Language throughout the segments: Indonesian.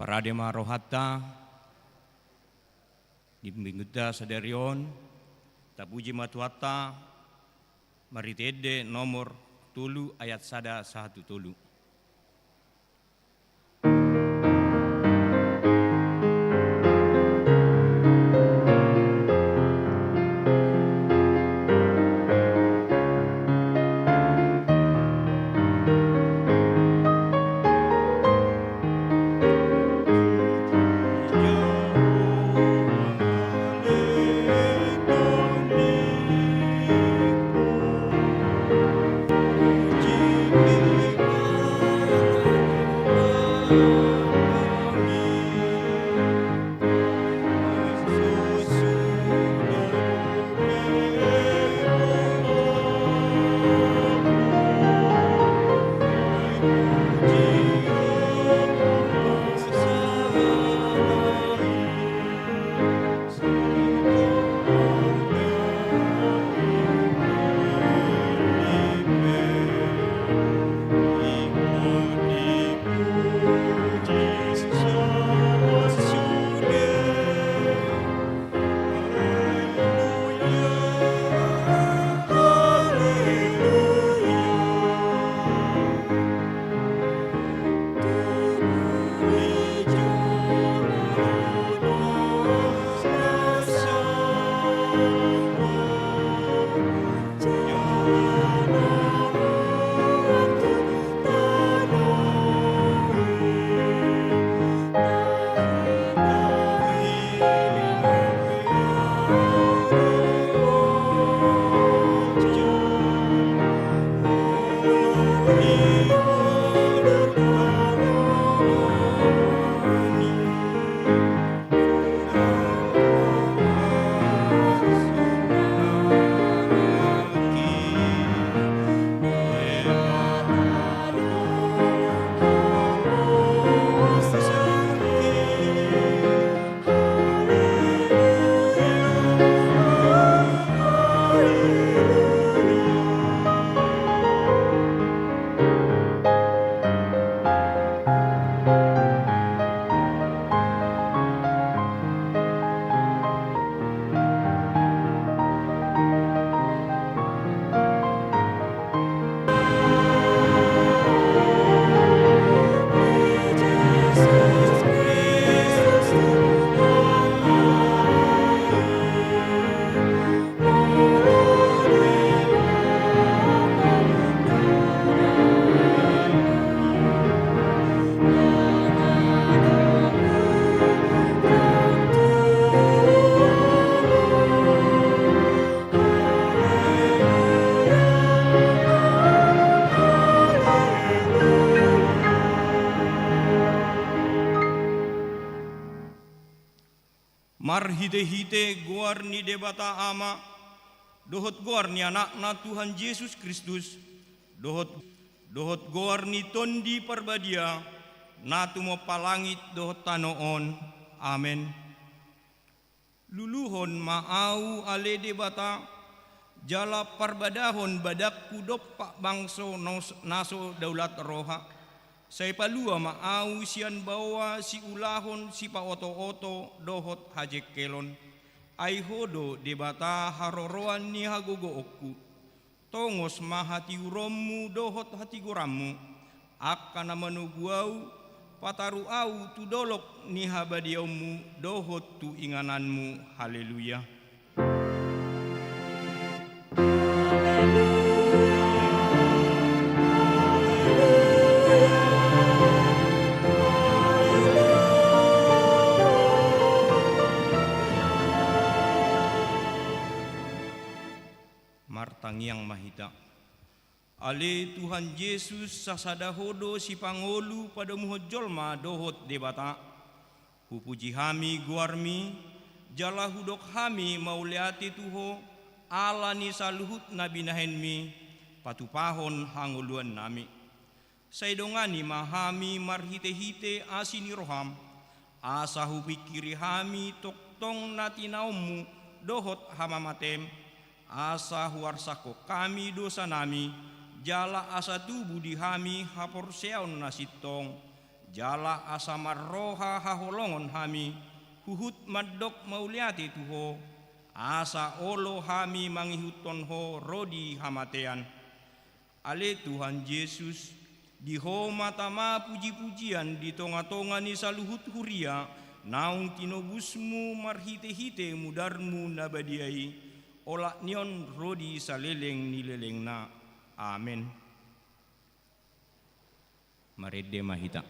Paradema rohatta dimbingda sadarion tapuji matuata maritede nomor tulu ayat sada satu tulu. Marhite-hite guar ni debata ama, dohot guar ni anakna Tuhan Yesus Kristus, dohot guar ni tondi parbadia, natumo palangit dohot tanoon, amen. Luluhon maau ale debata, jala parbadahon badak kudop pak bangso naso daulat roha. Saya palua maau sian bawa si ulahon si pa oto-oto dohot hajek kelon. Ai hodo debata haroroan ni hagogo okku. Tongos mahati uromu dohot hati goramu. Akana manuguau pataru au tu dolok ni habadiaumu dohot tu ingananmu. Haleluya. Martangiang mahita. Ale Tuhan Yesus sasadahodo si pangolu pada muhot jolma dohot debata. Pupuji hami guarmi, jala hudok hami mauliati tuho, ala ni saluhut nabi nahenmi, patupahon hanguluan nami. Saidongani mahami marhite-hite asini roham, asahu pikiri hami toktong natinaumu dohot hamamatem, asa huarsako kami dosa nami, jala asa tubuh di hami hapor seon nasitong, jala asamar roha haholongon hami, huhut madok mauliati tuho, asa olo hami mangihuton ho rodi hamatean. Ale Tuhan Yesus, di ho matama puji-pujian di tonga-tonga ni saluhut huria, naung tinobusmu marhite-hite mudarmu nabadiai, olak nion rodi saleleng nilelengna. Amin. Marede mahita.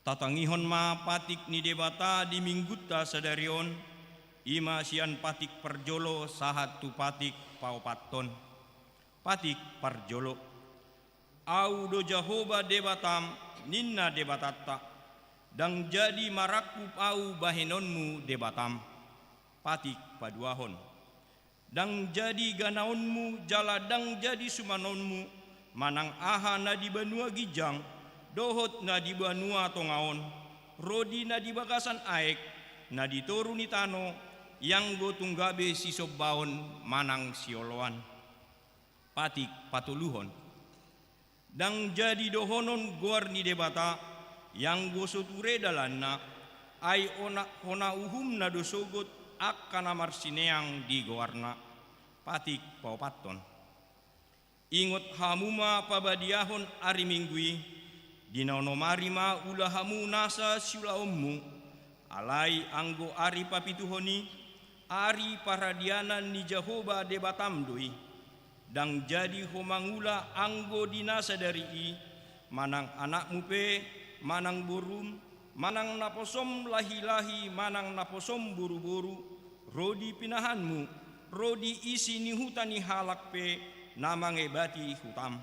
Tatangihon ma patik ni debata di mingguta sadarion, ima sian patik perjolo sahat tu patik paupaton. Patik perjolo. Au do Jahoba debatam ninna debatata, dang jadi marakup au bahenonmu debatam. Patik paduahon. Dang jadi ganaonmu jala dang jadi sumanonmu, manang aha na di banua gijang, dohot na di banua tongaon, rodi na di bagasan aek, na di toru ni tano, yang go tunggabe si sobbaon manang sioloan. Patik patuluhon. Dang jadi dohonon guar ni debata, yang go soture dalanna, ay ona uhum na dosogot akkana marsineang di goarna. Patik paupaton. Ingot hamuma pabadiahon ari minggui, dinaonomari ma ulahamu nasa siulaommu, alai anggo ari papituhoni, ari paradianan ni Jahoba debatamdoi, dang jadi homangula anggo dinasa dari i, manang anakmu pe, manang borum, manang naposom lahi-lahi, manang naposom buru-buru, rodi pinahanmu, rodi isi ni hutani halak pe, namang ebati hutam.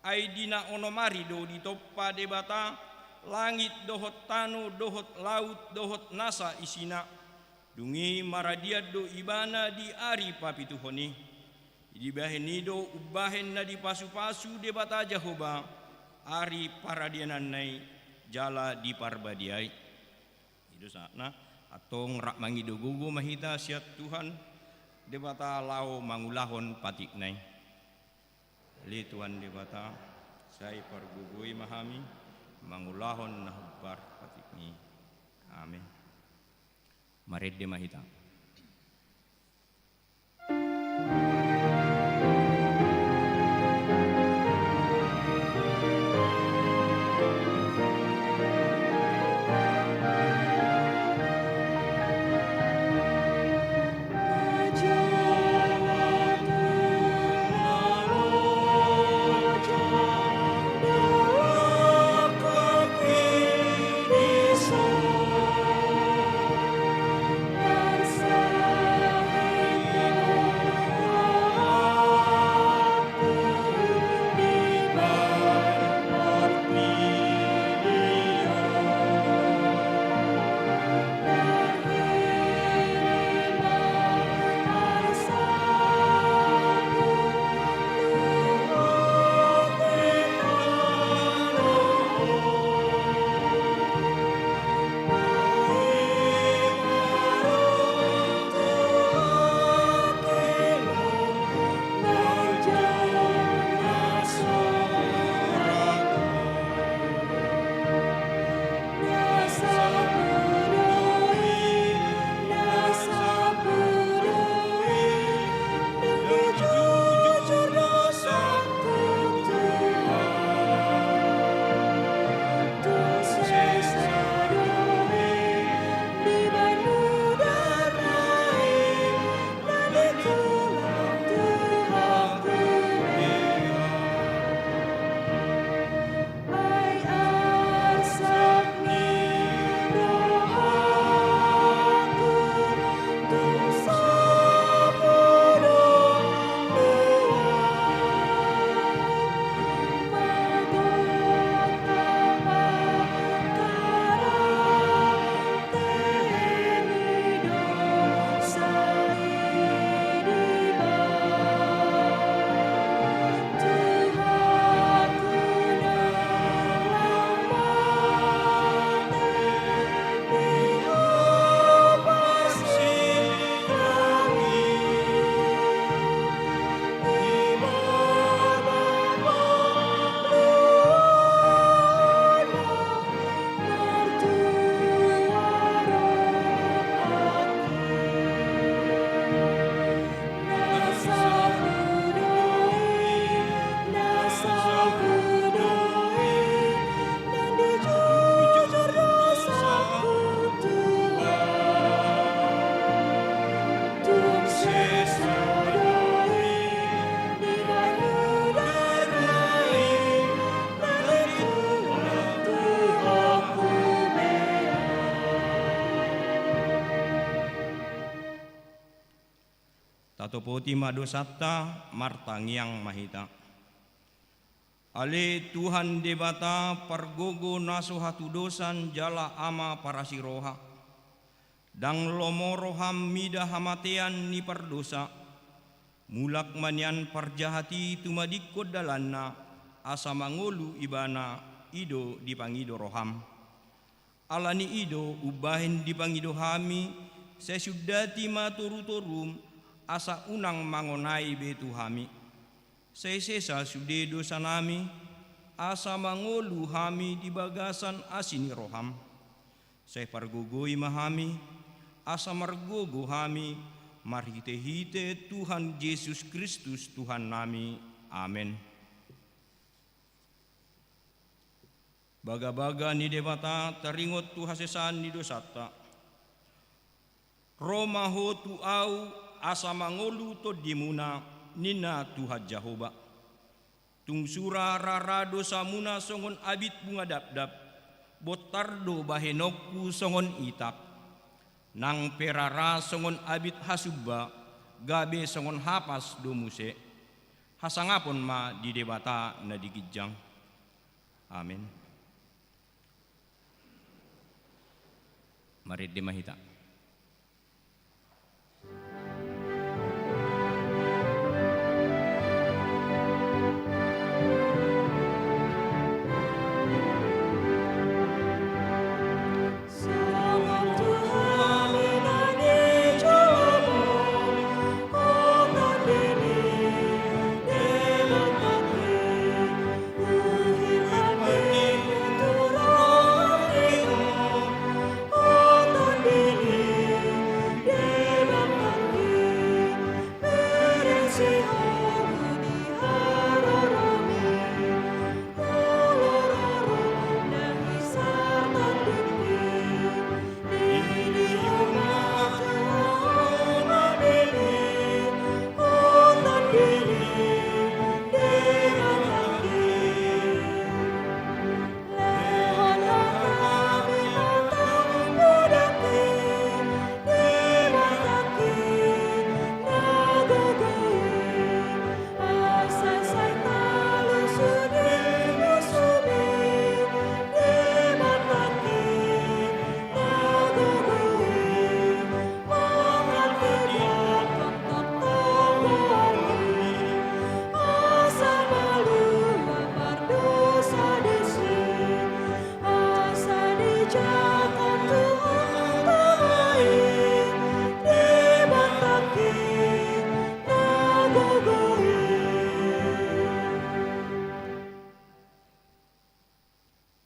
Ai dina onomari do di toppa debata, langit dohot tano dohot laut dohot nasa isina, dungi maradiat do ibana di ari papituhoni, di bahenido ubahen na di pasu-pasu debata Jahoba, ari paradianan nai jala di parbadiai. Itu sana atong rak mangido gugu mahita siat Tuhan debata lau mangulahon patik nai. Li Tuhan debata saya pergugui mahami mangulahon nahubar patikni. Amin. Mared de mahita. Yes. Tatopoti madosata martangiang mahita. Ale Tuhan debata pargogo naso hatu dosan jala ama parasiroha. Dang lomoroham mida hamatean ni pardosa. Mulak manyan parjahati tumadikod dalanna asa mangolu ibana ido dipangido roham. Alani ido ubahin dipangido hami sesudati maturu-turum asa unang mangonai betu hami. Sesesa sude dosa nami asa mangolu hami di bagasan asini roham. Saya pargogoi mahami asa margogo hami marhite-hite Tuhan Yesus Kristus Tuhan nami. Amin. Baga-baga ni debata teringot tu hasesan ni dosata. Roma ho tu au asa mangolu to dimuna nina Tuhan Jehovah. Tungsura rara dosa muna songon abit bunga dapdap. Botardo bahenokku songon itak. Nang perara songon abit hasubba. Gabe songon hapas domuse. Hasangapon ma di debata na digijang. Amin. Mari dimahita.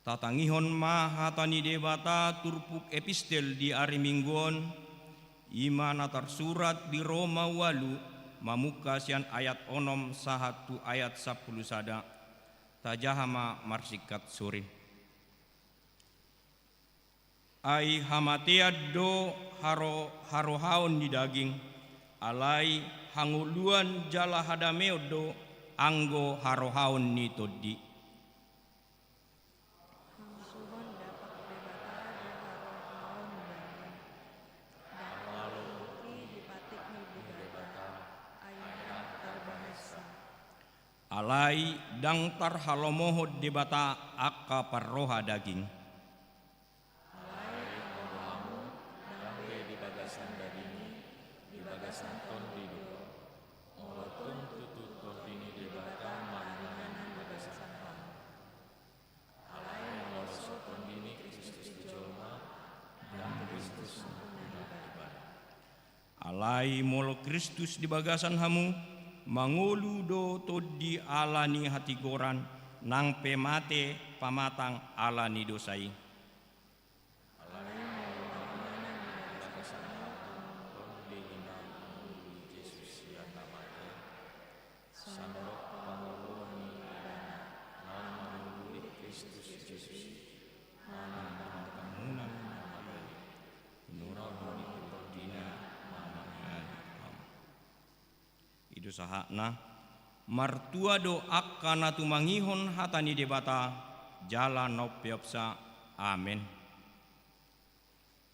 Tatangihon mahatani debata turpuk epistel di ari mingguon ima natar surat di Roma walu mamuka sian ayat onom sahatu ayat 10 sada tajahama marsikat sore. Ai hamatead do harohaon di daging alai hanguluan jala hadameodo anggo harohaon ni todi. Alai dang tar halomohod debata akka parroha daging. Alai rohamu dambe di bagasan daging di bagasan ton dido. Molotun tutut tordini debata maringan bagasan hamu. Alai molosot tordini Kristus dijolma dan Kristus ibadah. Alai molo Kristus di bagasan hamu mangulu do todi alani hati goran nang pemate pamatang alani dosai. Alai molo bagasan hamu tordi inam Yesus yang namanya sandok panguluni dana nan manguli Kristus Yesus mana pangamunan namanya nurani tordina namanya. Itu sahakna martua do akkana tumangihon hatani debata jala nopiopsa. Amin.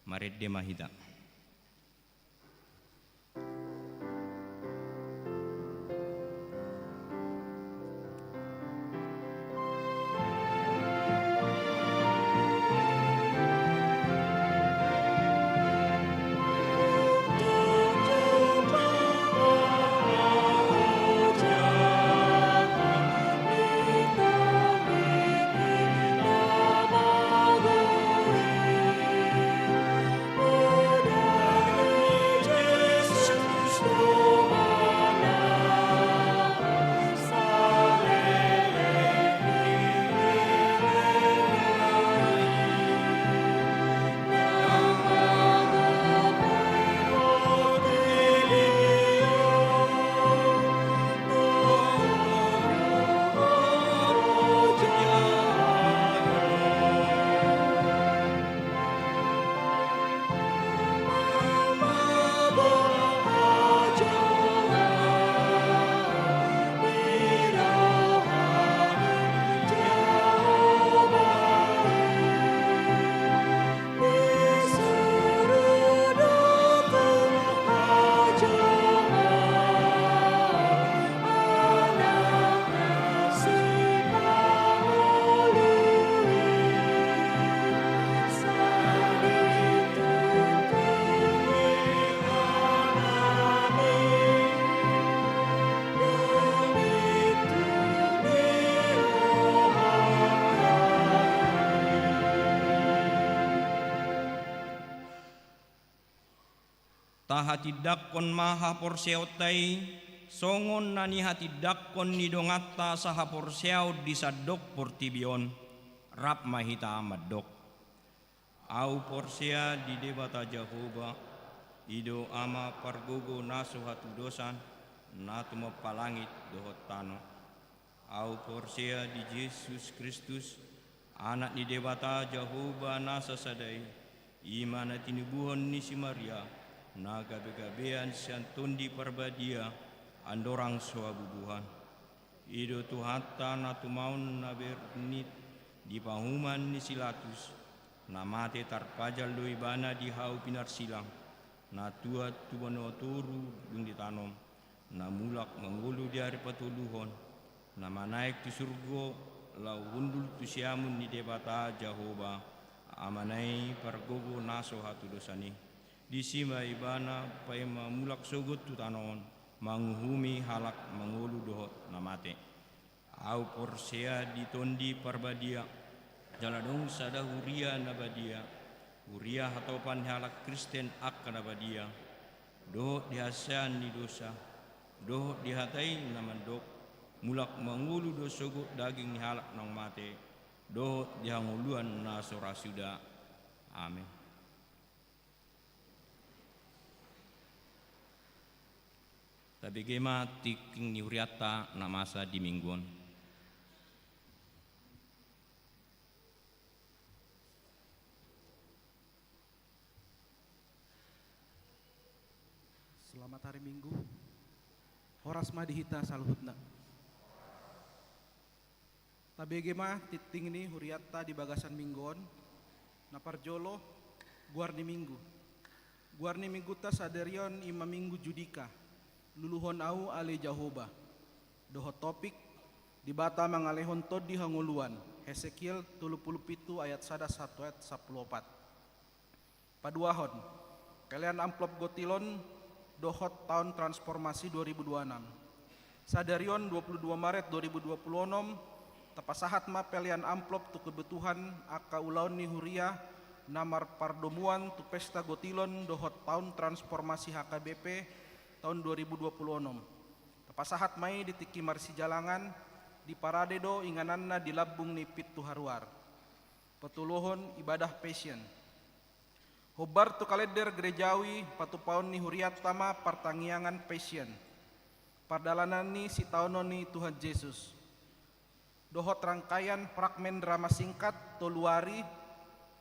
Mari demahita. tahatidakkon maha porseotai songon nani hatidakkon ni dongatta saha porseaut disadok portibion rap mahita madok au porsea di debata Jehovah ido ama pargogo naso hatu dosan natu mapalangit dohot tano au porsea di Yesus Kristus anak ni debata Jehovah nasa sadai imana tinubuhon ni si Maria na gabe-gabean siantundi parbadia andorang suabubuhan ido tuhata na tumaun na bernit di pahuman ni silatus na mate tarpajal doi bana di hau pinar silang na tua tubano turu dung ditanom na mulak mengulu di hari patuluhon na manaik tu surgo lau undul tu siamun ni debata Jehovah amanai pargogo naso hatu dosani di sima ibana pai mamulak sogot tu tanon manguhumi halak mengulu dohot namate au porsea di tondi parbadia jaladong sada huria nabadia huria hatopan halak Kristen ak nabadia dohot dihasan di dosa dohot dihatai namandok mulak mengulu dosogot daging halak nang mate dohot dihanguluan naso rasuda amin. Tapi gema tiking niuriata na masa di mingguan. Selamat hari Minggu. Horas madihita saluhutna. Tabi gema titing ni huriata di bagasan mingguan. Naparjolo guarni minggu. Guarni minggu ta saderion ima minggu judika. Luluhon au ale Jehovah doho topik di bata mangalehon tod di hanguluan Hesekiel 37 ayat 1 ayat 14 paduahon kalian amplop gotilon dohot tahun transformasi 2026 sadarion 22 Maret 2026 tapasahat ma pelian amplop tu kebutuhan aka ulaun ni huria namar pardomuan tu pesta gotilon dohot tahun transformasi HKBP tahun 2026. Tapasahat mai di tiki marsi jalangan di parade do ingananna di labung ni pitu haruar. Petuluhon ibadah passion. Hobar tu kalender gerejawi patupaon ni huriat tama pertangiangan passion. Pardalanan ni si taonon ni Tuhan Yesus. Dohot rangkaian fragmen drama singkat toluari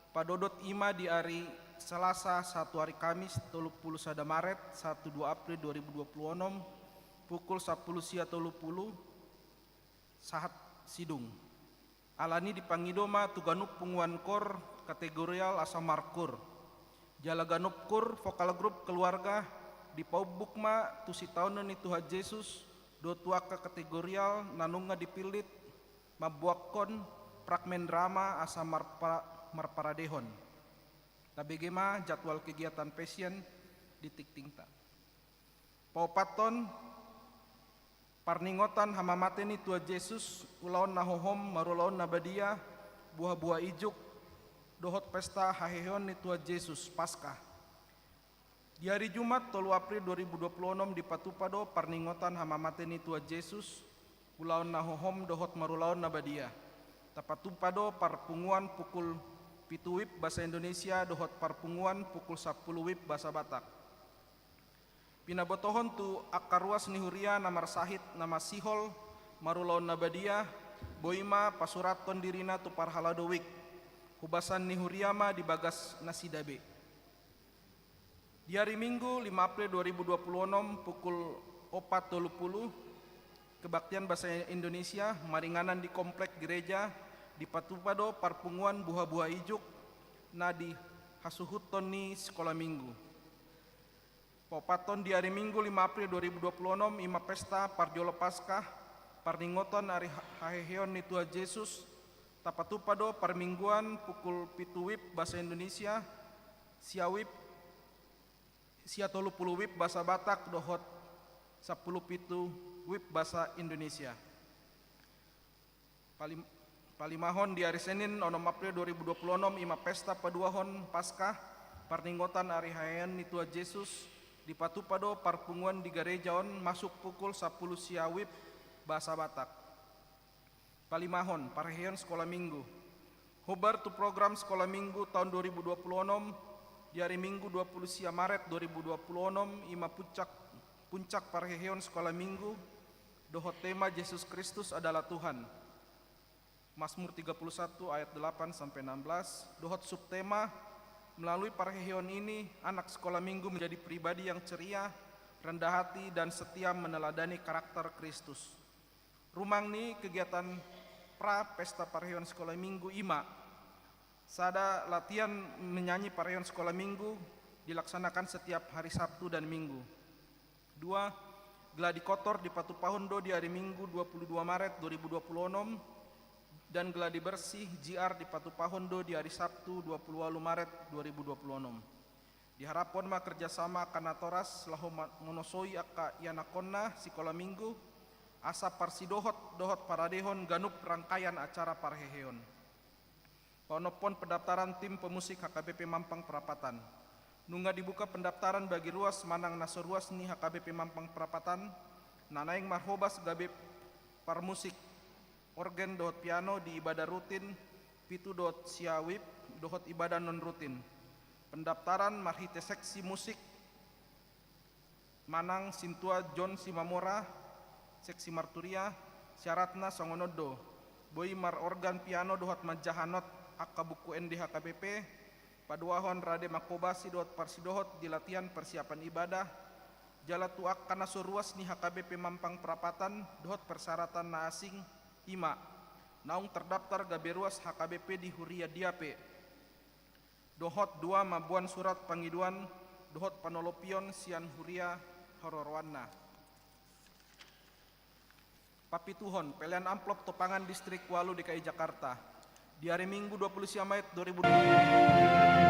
padodot ima di hari Selasa 1 hari Kamis 31 Maret 1-2 April 2026 pukul 10 sia 30 sahat sidung alani dipangidoma tuganup punguan kor kategorial asa markur jalaganup kur vokal grup keluarga di paubukma tu si taonon ni Tuhan Yesus do tuaka kategorial nanunga dipilit mabuakkon fragmen drama asa marparadehon. Tabegema jadwal kegiatan passion di tiktingta. Paupaton parningotan hamamateni Tuhan Yesus ulaon nahohom marulaon nabadia buah-buah ijuk dohot pesta haheon ni Tuhan Yesus Paskah. Di hari Jumat 3 April 2026 di Patupado parningotan hamamateni Tuhan Yesus ulaon nahohom dohot marulaon nabadia. Tapatupado parpunguan pukul pitu wib bahasa Indonesia dohot parpunguan pukul 10 wib bahasa Batak. Pinabotohon tu akaruas nihuria namar sahid nama sihol marulaon nabadia boima pasuraton dirina tu parhaladowik hubasan nihuriama di bagas nasidabe. Di hari Minggu 5 April 2026 pukul 4.30 kebaktian bahasa Indonesia maringanan di komplek gereja di Patupado parpunguan buah-buah ijuk nadi hasuhuton ni sekolah minggu. Popaton di hari Minggu 5 April 2026 ima pesta parjolo Paskah parningoton hari haheheon ni Tuhan Yesus Tapatupado parmingguan pukul pitu wib bahasa Indonesia siawib sia 30 wib bahasa Batak dohot 10 pitu wib bahasa Indonesia. Palimahon di hari Senin 6 April 2026 ima pesta paduahon Paskah parningotan hari hayan ni Tuhan Yesus Di Patupado parpunguan di Garejaon masuk pukul 10 siawib bahasa Batak. Palimahon Parheon Sekolah Minggu. Hobar tu program Sekolah Minggu tahun 2026 di hari Minggu 20 sia Maret 2026 ima puncak Parheon Sekolah Minggu dohot tema Yesus Kristus adalah Tuhan. Mazmur 31 ayat 8 sampai 16. Dohot subtema melalui Parheon ini, anak sekolah minggu menjadi pribadi yang ceria, rendah hati, dan setia meneladani karakter Kristus. Rumang ni kegiatan pesta Parheon sekolah minggu ima. Sada latihan menyanyi Parheon sekolah minggu dilaksanakan setiap hari Sabtu dan Minggu. 2. Gladi kotor di Patupahondo di hari Minggu 22 Maret 2026 dan gladi bersih JR di Patupahondo di hari Sabtu 28 Maret 2026. Diharapkan ma kerjasama kanatoras lahu monosoi aka yanakonna sekolah minggu asa parsidohot dohot paradehon ganup rangkaian acara Parheon. Paunopon pendaftaran tim pemusik HKBP Mampang Perapatan. Nungga dibuka pendaftaran bagi ruas manang naso ruas ni HKBP Mampang Perapatan. Nanaing marhobas gabe parmusik organ dohot piano di ibadah rutin, pitu dohot siawib, dohot ibadah non rutin. Pendaftaran marhite seksi musik manang Sintua John Simamora, seksi marturia, syaratna songonodo, boy mar organ piano dohot majahanot akka buku NDH KBP, paduahon rade makobasi dohot parsidohot di latihan persiapan ibadah, jala tuak kana suruas ni HKBP Mampang Perapatan, dohot persyaratan na asing, ima, naung terdaftar gaberuas HKBP di Huria Diape. Dohot 2 mabuan surat pangiduan, dohot panolopion sian Huria Hororwana. Papituhon, pelian amplop topangan distrik Walu DKI Jakarta. Di hari Minggu 20 Maret 2020.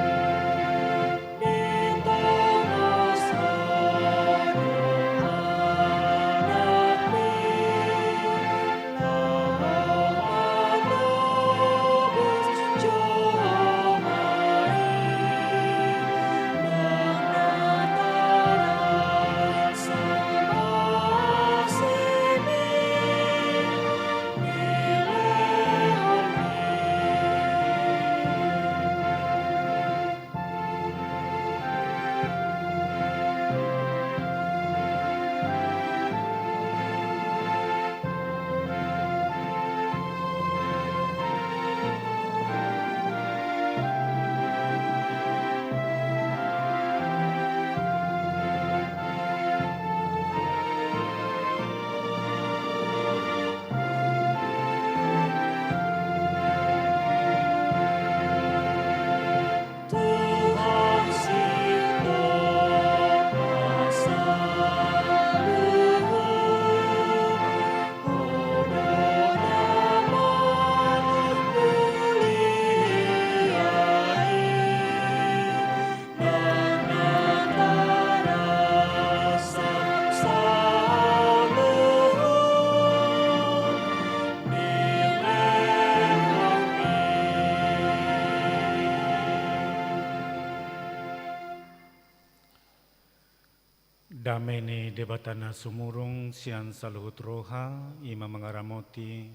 Damene debatana sumurung sian saluhut roha ima mengaramoti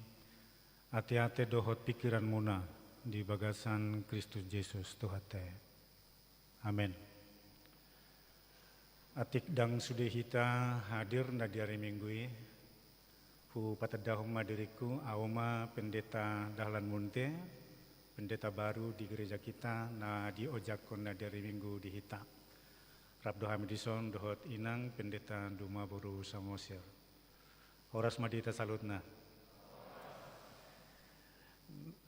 ate-ate dohot pikiran muna di bagasan Kristus Yesus Tuhate. Amin. Atik dang sudehita hadir na di hari Minggu pu patadahong madiriku auma pendeta Dahlan Munte, pendeta baru di gereja kita na di ojakon na di hari Minggu di Hita. Rabdo Hamidison dohot inang pendeta Duma Boru Samosir. Horas madita salutna.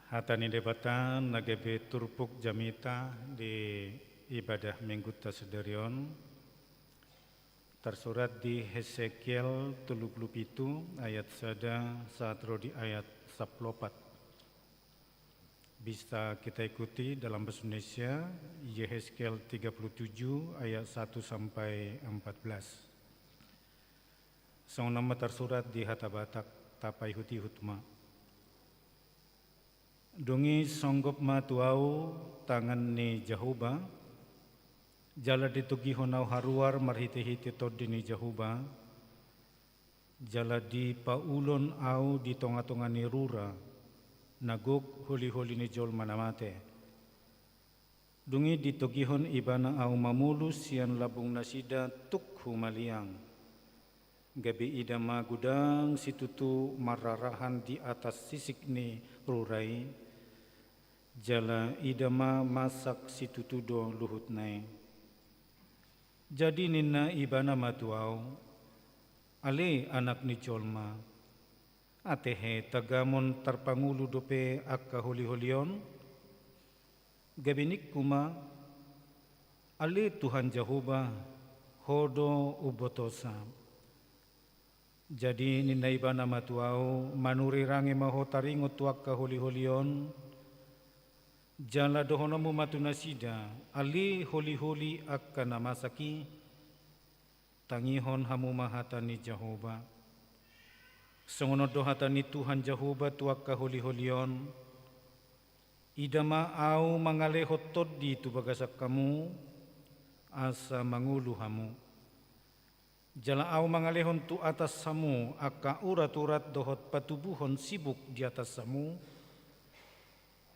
Hatani debatan nagebe turpuk jamita di ibadah Minggu Tasederion. Tersurat di Hesekiel 37 ayat sada saat rodi ayat 14. Bisa kita ikuti dalam bahasa Indonesia Yehezkiel 37 ayat 1 sampai 14. Song nama tersurat di Hata Batak tapai huti hutma. Dungi songgop ma tuau tangan ni Jehovah Jala ditugi honau haruar marhite-hite todini jahuba. Jala di paulon au di tonga-tonga ni rura. Naguk huli-huli ni jol manamate. Dungi ditugihon ibana au mamulus sian labung nasida tuk humaliang. Gabi idama gudang situtu mararahan di atas sisik ni rurai. Jala idama masak situtu do luhut nai. Jadi nina ibana matuau, ale anak ni jolma, atehe tagamon tarpangulu dope akka holi-holion, gabinik kuma, ale Tuhan Jehovah, hodo ubotosa. Jadi nina ibana matuau, manuri rangi maho taringo tuakka holi-holion, jala dohonamu matunasida, ali holi-holi akka namasaki, tangihon hamu mahatani Jehovah. Songono dohatani Tuhan Jehovah tuakka holi-holion, idama au mangalehot todi tu bagasak kamu, asa mangulu hamu. Jala au mangalehon tu atas samu, akka urat-urat dohot patubuhon sibuk di atas samu,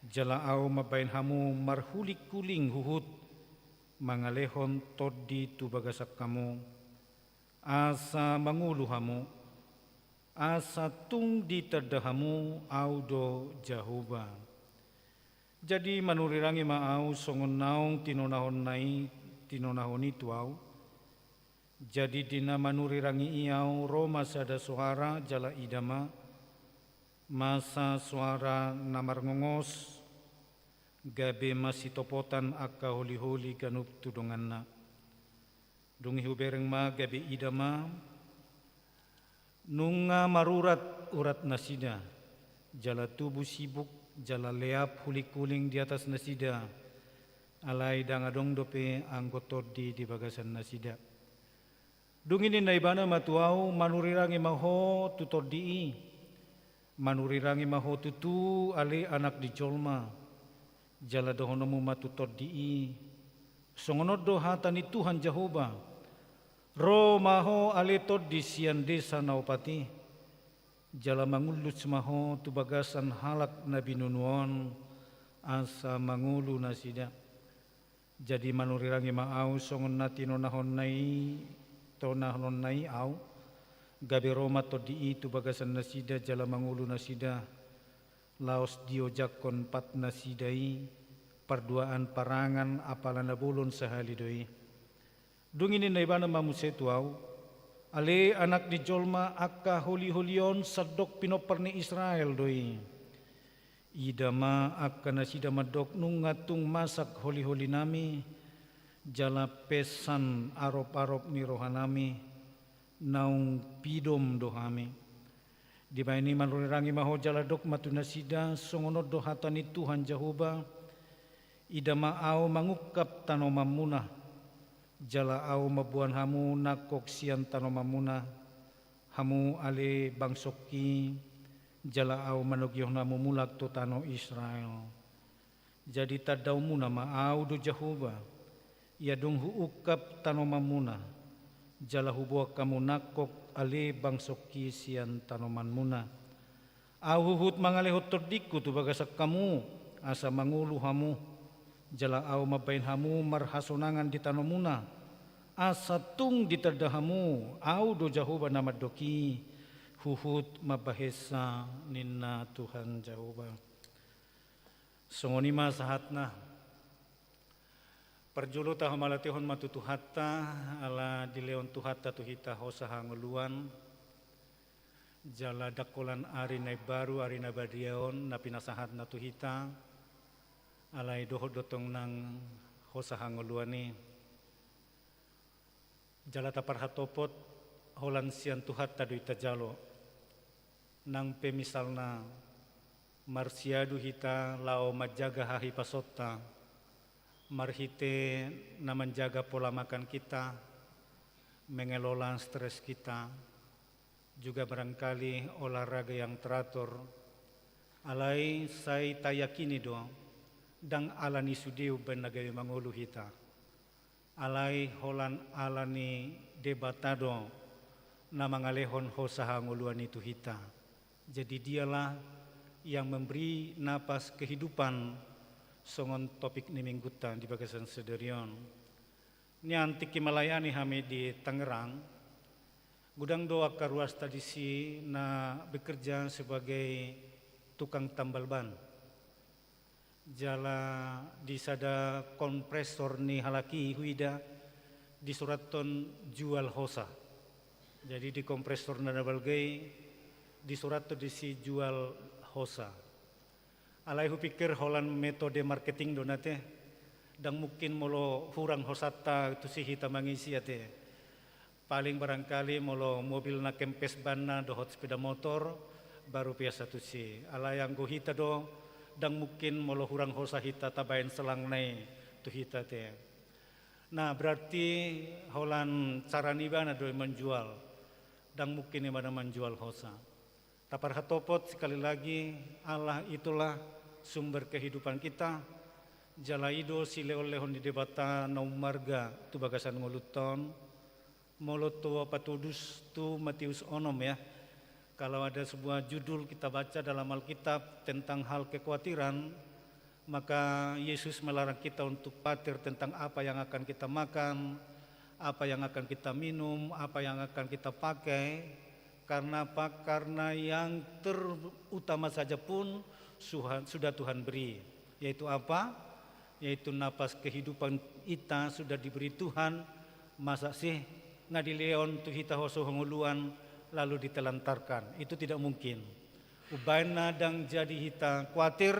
jala au mabain hamu marhulik kuling huhut mangalehon todi tu bagasak kamu, asa mangulu hamu, asa tung di terdahamu au do Jehovah. Jadi manurirangi maau songon naung tinonahon nai tinonahon itu au. Jadi dina manurirangi iau Roma sada suara jala idama, masa suara namar ngongos, gabe masih topotan akka holi-holi ganup tudonganna. Dungi hubereng ma gabe idama, nunga marurat urat nasida, jala tubuh sibuk, jala leap huli kuling di atas nasida, alai dangadong dope anggotot di bagasan nasida. Dungi ni naibana matuau manurirangi maho tutor dii, manurirangi maho tutu ale anak di jolma, jala dohonomu matutor dii, songonod do hatani Tuhan Jehovah, ro maho ale tod di sian desa naupati, jala mangulus maho tu bagasan halak nabi nunuon, asa mangulu nasida. Jadi manurirangi maau songon natino nahon nai, tonahon nai au, gabe Roma tod di tu bagasan nasida jala mangulu nasida, laos dio jakon pat nasidai, perduaan parangan apalana bulun sahalidoi. Dungini naibana mamusetu au, ale anak di jolma akka holi-holion sadok pinoperni Israel doi. Idama akka nasida madok nungatung masak holi-holi nami, jala pesan arop-arop ni rohanami, naung pidom dohami. Di baini manurirangi maho jala dok matunasida songono dohatani Tuhan Jehovah, idama au mangukap tanoman munah, jala au mabuan hamu nakok sian tanoman munah, hamu ale bangsoki, jala au manugyoh namu mulak to tano Israel. Jadi tadau muna maau do Jehovah, ia dong huukap tanoman munah, jala hubuak kamu nakok ale bangsoki sian tanoman muna. Au huhut mangalehot tordiku tu bagasak kamu, asa mangulu hamu, jala au mabain hamu marhasonangan di tanomuna, asa tung di terdahamu, au do Jehovah nama doki, huhut mabahesa ninna Tuhan Jehovah. Songonima sahatna, perjulu tahu malatihon matutuhatta ala dileon tuhatta tuhita hosaha nguluan, jala dakolan ari nai baru ari na badiaon na pinasahat na tuhita alai dohot dotong nang hosaha nguluani, jala tapar hatopot holan sian tuhatta duita jalo nang pemisalna marsiadu hita lao majaga hahi pasota, marhite na menjaga pola makan kita, mengelola stres kita, juga barangkali olahraga yang teratur, alai saya tayakini do, dang alani sudiu benagawi mangulu hita. alai holan alani debatado na mangalehon hosaha nguluan itu hita. Jadi dialah yang memberi napas kehidupan songon topik ni mingguta di bagasan sederion. Ni antik melayani kami di Tangerang. Gudang doa karuas tadi si na bekerja sebagai tukang tambal ban. Jala di sada kompresor ni halaki huida di suraton jual hosa. Jadi di kompresor na balgai di surat di si jual hosa. Alai hu pikir holan metode marketing donate dan mungkin molo hurang hosata itu si hita mangisi ate. Paling barangkali molo mobil na kempes banna dohot sepeda motor baru biasa tu si. Alai yang go hita do dan mungkin molo hurang hosa hita tabain selang nai tu hita te. Nah berarti holan cara nibana do menjual dan mungkin mana menjual hosa. Tapar hatopot sekali lagi Allah itulah sumber kehidupan kita. Jalaido si leon-leon di debata naum marga tu bagasan nguluton. Moloto patudus tu Matius onom ya. Kalau ada sebuah judul kita baca dalam Alkitab tentang hal kekhawatiran, maka Yesus melarang kita untuk khawatir tentang apa yang akan kita makan, apa yang akan kita minum, apa yang akan kita pakai. Karena apa? Karena yang terutama saja pun sudah Tuhan beri. Yaitu apa? Yaitu napas kehidupan kita sudah diberi Tuhan. Masa sih ngadileon tu hita hoso honguluan lalu ditelantarkan? Itu tidak mungkin. Ubaina dan jadi hita khawatir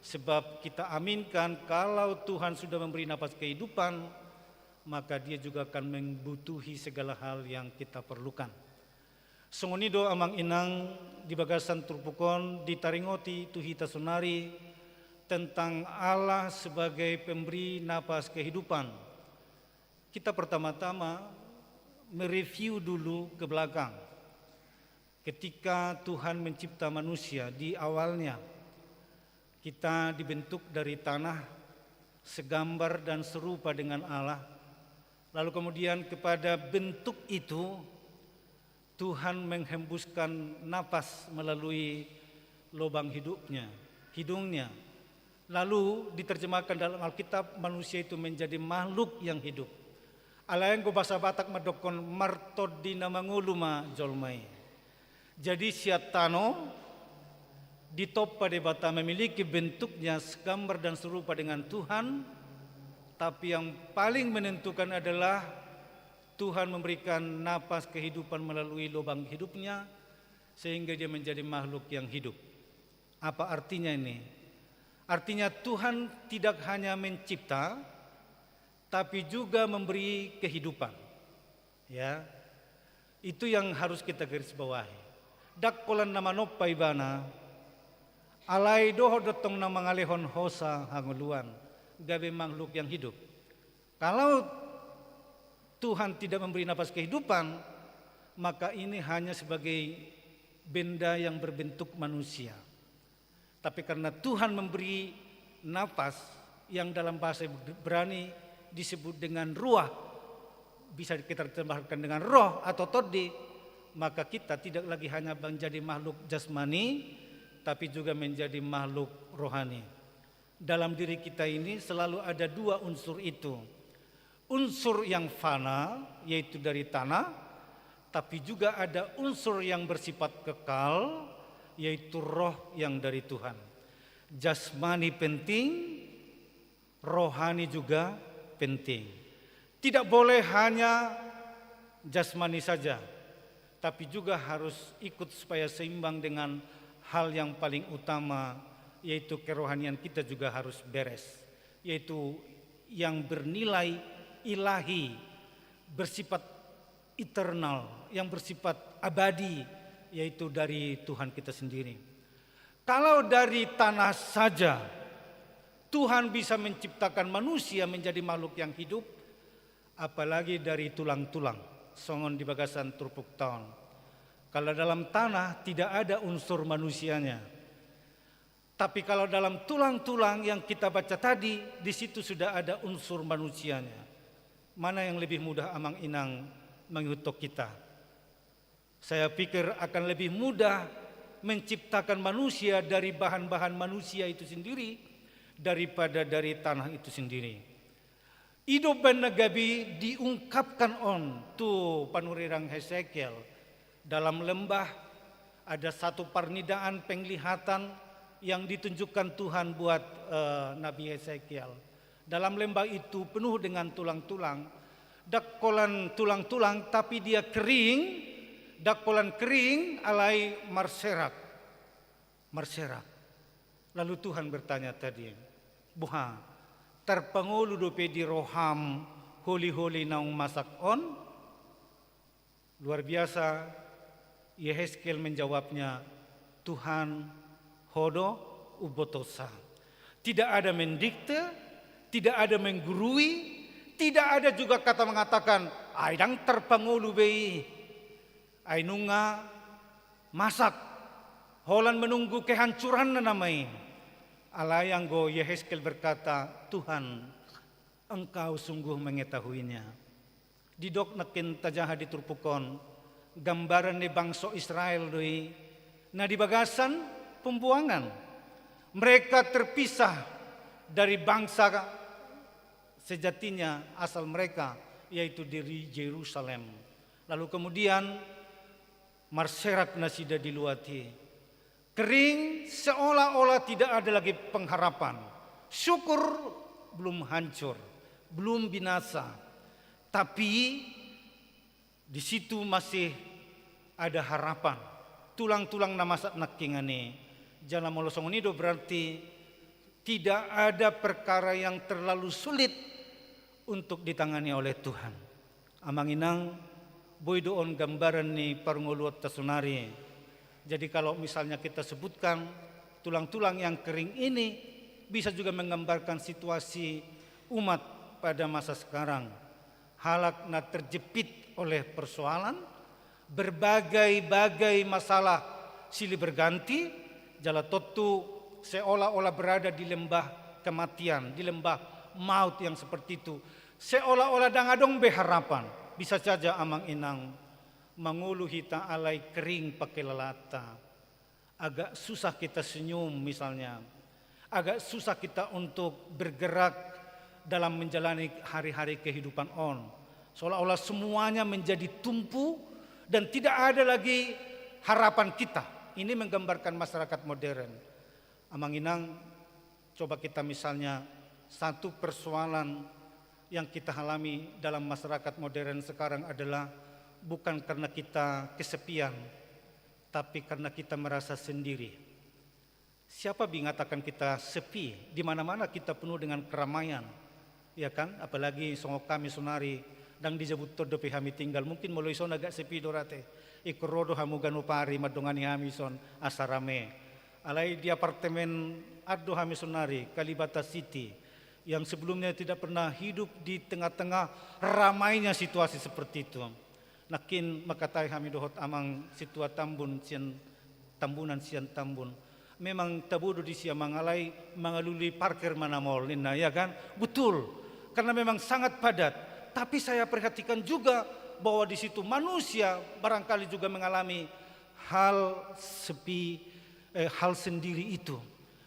sebab kita aminkan kalau Tuhan sudah memberi napas kehidupan, maka Dia juga akan membutuhi segala hal yang kita perlukan. Songonido amang inang di bagasan turpukon ditaringoti tu hita sunari tentang Allah sebagai pemberi napas kehidupan. Kita pertama-tama mereview dulu ke belakang. Ketika Tuhan mencipta manusia di awalnya, kita dibentuk dari tanah segambar dan serupa dengan Allah. Lalu kemudian kepada bentuk itu Tuhan menghembuskan napas melalui lubang hidungnya. Lalu diterjemahkan dalam Alkitab manusia itu menjadi makhluk yang hidup. Alayang go bahasa Batak madokon martod di nama nguluma jolmai. Jadi siatano di top pada bata memiliki bentuknya segambar dan serupa dengan Tuhan, tapi yang paling menentukan adalah Tuhan memberikan napas kehidupan melalui lubang hidupnya sehingga dia menjadi makhluk yang hidup. Apa artinya ini? Artinya Tuhan tidak hanya mencipta tapi juga memberi kehidupan. Ya. Itu yang harus kita garis bawahi. Dakkolan nama noppa ibana alai doho dotong nama ngalehon hosa hanguluan gabe makhluk yang hidup. Kalau Tuhan tidak memberi napas kehidupan, maka ini hanya sebagai benda yang berbentuk manusia. Tapi karena Tuhan memberi napas yang dalam bahasa Ibrani disebut dengan ruah, bisa kita terjemahkan dengan roh atau todi, maka kita tidak lagi hanya menjadi makhluk jasmani, tapi juga menjadi makhluk rohani. Dalam diri kita ini selalu ada dua unsur itu. Unsur yang fana, yaitu dari tanah, tapi juga ada unsur yang bersifat kekal, yaitu roh yang dari Tuhan. Jasmani penting, rohani juga penting. Tidak boleh hanya jasmani saja, tapi juga harus ikut supaya seimbang dengan hal yang paling utama, yaitu kerohanian kita juga harus beres, yaitu yang bernilai ilahi, bersifat eternal, yang bersifat abadi, yaitu dari Tuhan kita sendiri. Kalau dari tanah saja Tuhan bisa menciptakan manusia menjadi makhluk yang hidup, apalagi dari tulang-tulang songon di bagasan turpuk taon. Kalau dalam tanah tidak ada unsur manusianya, tapi kalau dalam tulang-tulang yang kita baca tadi, di situ sudah ada unsur manusianya. mana yang lebih mudah amang inang mengutuk kita? Saya pikir akan lebih mudah menciptakan manusia dari bahan-bahan manusia itu sendiri daripada dari tanah itu sendiri. Hidup Nagabi diungkapkan on tu panurirang Hesekiel. Dalam lembah ada satu parnidaan penglihatan yang ditunjukkan Tuhan buat Nabi Hesekiel. Dalam lembah itu penuh dengan tulang-tulang, dakkolan tulang-tulang tapi dia kering, dakkolan kering alai marserak. Lalu Tuhan bertanya tadi, buha, terpengulu dope di roham holi-holi naung masak on. Luar biasa, Yehezkiel menjawabnya, Tuhan hodo ubotosa. Tidak ada mendikte, tidak ada menggurui, tidak ada juga kata mengatakan, aidang terpengulu bei, ainunga masak, holan menunggu kehancuran namai. Alayanggo Yehezkiel berkata, Tuhan, Engkau sungguh mengetahuinya. Didok nakin tajaha diturpukon, gambaran ni bangsa Israel doi, na di bagasan pembuangan. Mereka terpisah dari bangsa sejatinya asal mereka, yaitu dari Yerusalem. Lalu kemudian marserak nasida diluati. Kering seolah-olah tidak ada lagi pengharapan. Syukur belum hancur, belum binasa. Tapi di situ masih ada harapan. Tulang-tulang namasak nakingane. Jalan molosong ini berarti tidak ada perkara yang terlalu sulit untuk ditangani oleh Tuhan. Amanginang boydoon gambaran ni parngoluat tasunari. Jadi kalau misalnya kita sebutkan tulang-tulang yang kering ini bisa juga menggambarkan situasi umat pada masa sekarang. Halakna terjepit oleh persoalan, berbagai-bagai masalah silih berganti, jala totu seolah-olah berada di lembah kematian, di lembah maut yang seperti itu. Seolah-olah dangadong beharapan, bisa saja amang inang mangulu hita alai kering pakai lelata. Agak susah kita senyum misalnya. Agak susah kita untuk bergerak dalam menjalani hari-hari kehidupan on. Seolah-olah semuanya menjadi tumpu dan tidak ada lagi harapan kita. Ini menggambarkan masyarakat modern. Amang inang, coba kita misalnya satu persoalan yang kita alami dalam masyarakat modern sekarang adalah bukan karena kita kesepian, tapi karena kita merasa sendiri. Siapa mengatakan kita sepi? Di mana-mana kita penuh dengan keramaian, ya kan? Apalagi songok kami sunari dan dijebut todo kami tinggal. Mungkin mulai son agak sepi dorate. Ikrodo hamu ganupari madongani kami son asarame. Alai di apartemen ado kami sunari Kalibata City yang sebelumnya tidak pernah hidup di tengah-tengah ramainya situasi seperti itu. Nakin makatai kami dohot amang situa tambun sian tambunan sian tambun. Memang tabudo di sia mangalai mangaluli parkir mana mall nina, ya kan? Betul. Karena memang sangat padat. Tapi saya perhatikan juga bahwa di situ manusia barangkali juga mengalami hal sepi, hal sendiri itu.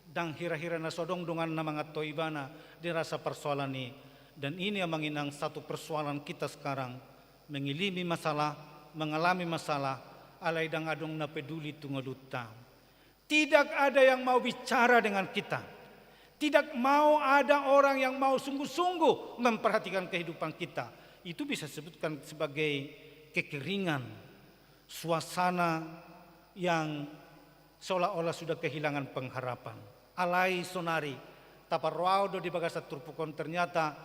Dan hira-hira nasodong dengan nama ngatoibana dirasa persoalan ini. Dan ini yang menginang satu persoalan kita sekarang. Mengilimi masalah, mengalami masalah, alai dang adong na peduli tungaluta. Tidak ada yang mau bicara dengan kita. Tidak mau ada orang yang mau sungguh-sungguh memperhatikan kehidupan kita. Itu bisa disebutkan sebagai kekeringan, suasana yang seolah-olah sudah kehilangan pengharapan. Alai sonari, taparwaudo di bagasat turpukon, ternyata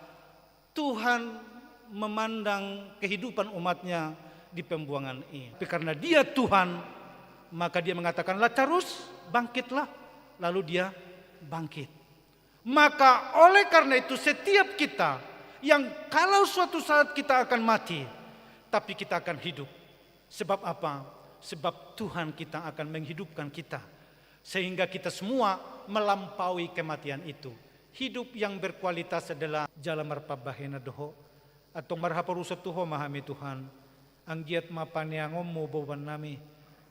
Tuhan memandang kehidupan umatnya di pembuangan ini. Tapi karena dia Tuhan, maka dia mengatakan, Lazarus bangkitlah. Lalu dia bangkit. Maka oleh karena itu setiap kita yang kalau suatu saat kita akan mati, tapi kita akan hidup. Sebab apa? Sebab Tuhan kita akan menghidupkan kita. Sehingga kita semua melampaui kematian itu. Hidup yang berkualitas adalah jalan marpabahena doho. Atong marhaparusat tuho mahami Tuhan. Ang giat mapaniangom mo bawan nami.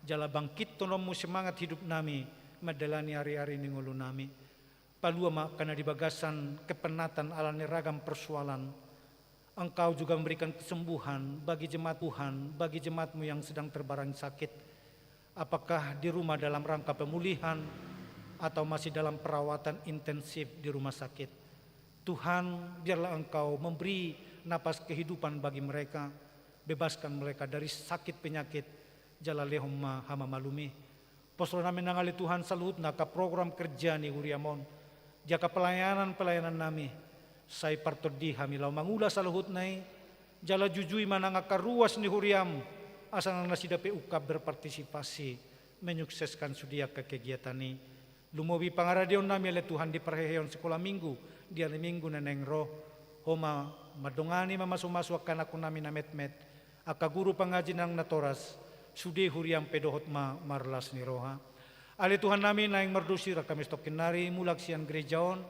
Jala bangkit tonom mo semangat hidup nami. Madalani hari-hari ni ngulu nami. Palua karena dibagasan kepenatan ala ragam persoalan. Engkau juga memberikan kesembuhan bagi jemaat Tuhan, bagi jemaatmu yang sedang terbarang sakit. Apakah di rumah dalam rangka pemulihan atau masih dalam perawatan intensif di rumah sakit. Tuhan, biarlah Engkau memberi napas kehidupan bagi mereka, bebaskan mereka dari sakit penyakit. Jalalehumma hama malumi. Posro nami nangali Tuhan salut naka program kerja ni huriamon. Jaka pelayanan nami. Saya partodi hamilau mangula saluhut nai. Jala jujui manangaka ruas ni huriam. Asal nasi dapat ukap berpartisipasi. Menyukseskan sudia ke kegiatan ini. Lumobi pangaradion nami oleh Tuhan di perheheon sekolah minggu. Di hari minggu neneng roh. Homa madongani mamasu-masu akan aku nami namet-met. Aka guru pengaji nang natoras. Sudi huriam pedohot marlas ni roha. Ali Tuhan nami naing merdusi kami stokin nari mulak sian gerejaon.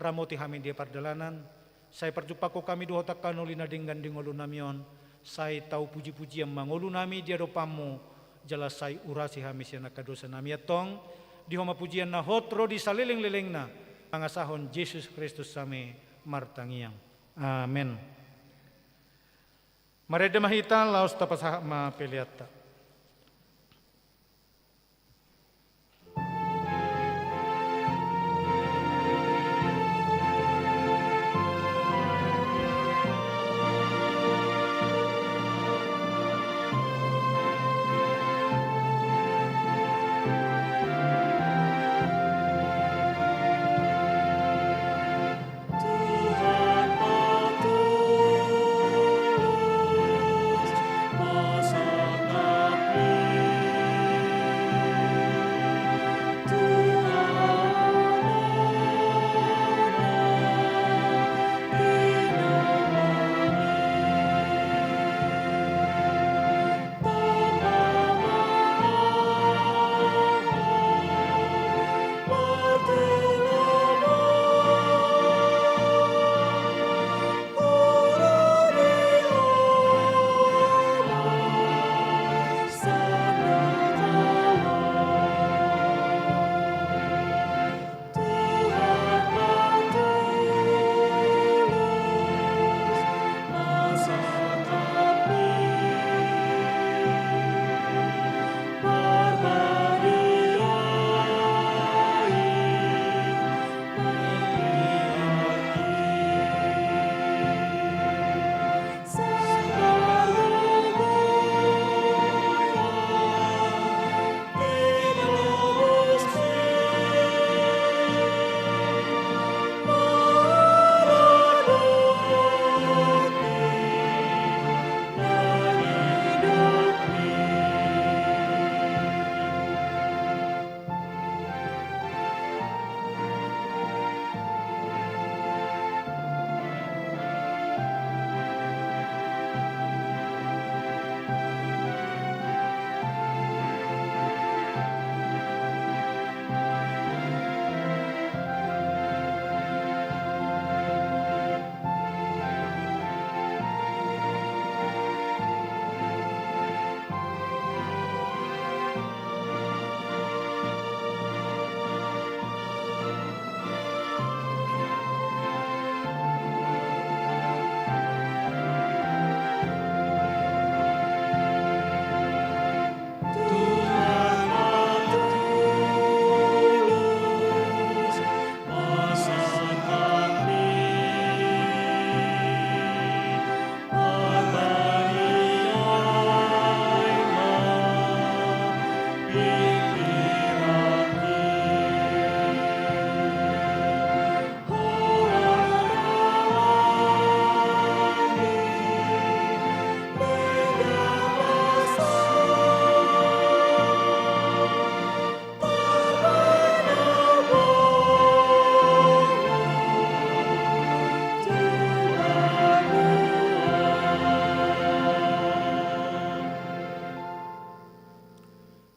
Ramoti kami di pardalanan. Saya perjumpa ko kami dohot akan ulina dinggan dingolu namion. Saya tahu puji-puji yang mangolu nami dia dopamu. Jala saya urasi kami sian akadosa nami atong. Di homa pujian na hotro di saliling-liling na. Pangasahon Yesus Kristus sami martangiang. Amen. Mareda mahita laos tapas ma peliata.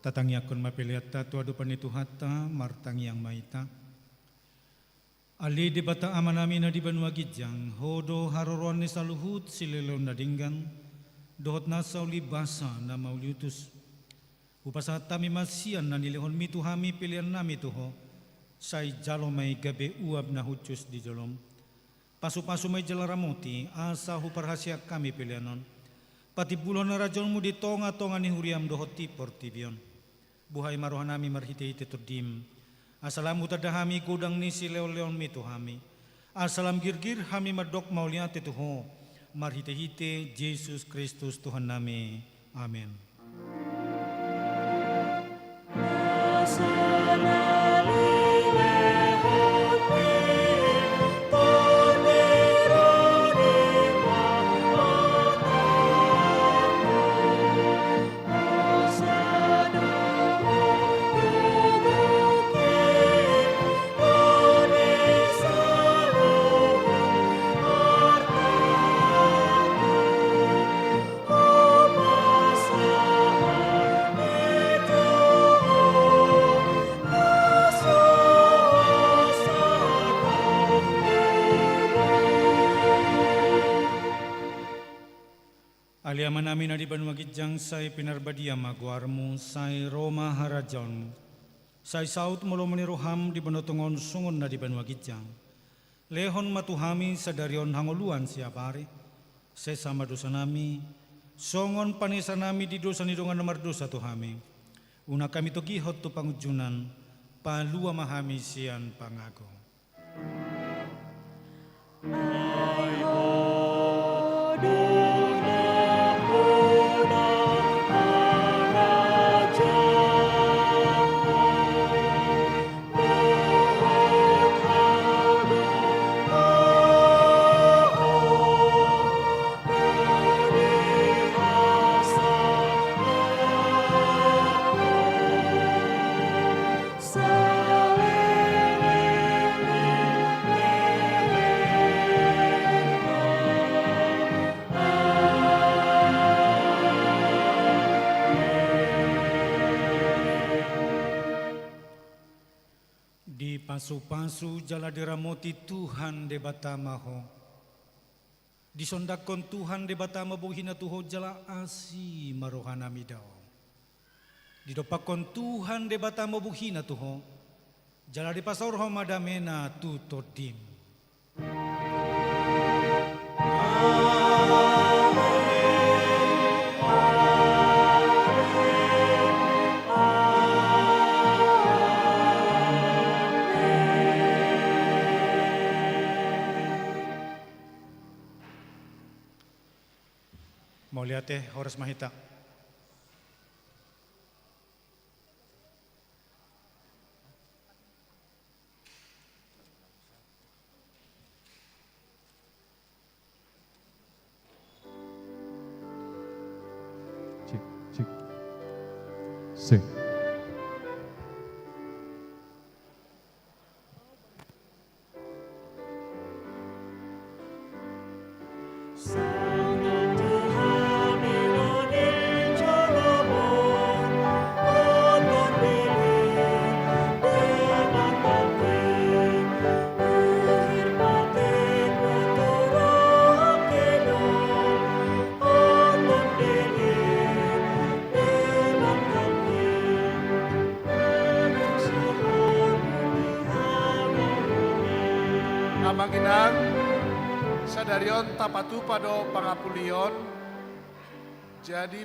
Tatangi akun mapiliata tuadu panituhata martangi yang maita. Ali di bata amanami na di banwa gijang, hodo haroron ni saluhut silelon na dinggan, dohot nasa uli basa na mauliutus. Upasat tami masian na nilihon mituhami pilihan nami tuho, say jalo may gabi uab na hutyus di jalom. Pasu-pasu may jalaramoti, asa huparhasya kami pilihanon. Pati bulon na rajonmu di tonga-tonga ni huriam dohot tipor tibion. Buhay marohan nami marhite-hite turdim. Asalamu tadahami kudang ni si leon-leon mituhami. Asalam girgir hami madok mauliate tuho. Marhite-hite Yesus Kristus Tuhan nami. Amin. Aliaman namin na di banwagidjang say pinarbadia magwarmo, say Roma harajon, say saut mulo maniruham di banotungon sungon na di banwagidjang. Lehon matuhami sa darion hanguluan siya pare, say sama dosa nami, songon panisa nami di dosa nidungan nomor dosa tuhami. Una kami to gihot to pangujunan, palua mahami siyan pangago. Pasu-pasu jala diramoti Tuhan de batamaho. Disondakon Tuhan de batama buhina tuho jala asi marohana midao. Didopakon Tuhan de batama buhina tuho jala di pasor homadamena tutodim. Mauliate Horas Mahita. Cik, cik. Sing. Manginang sadarion tapatu pado pangapulion jadi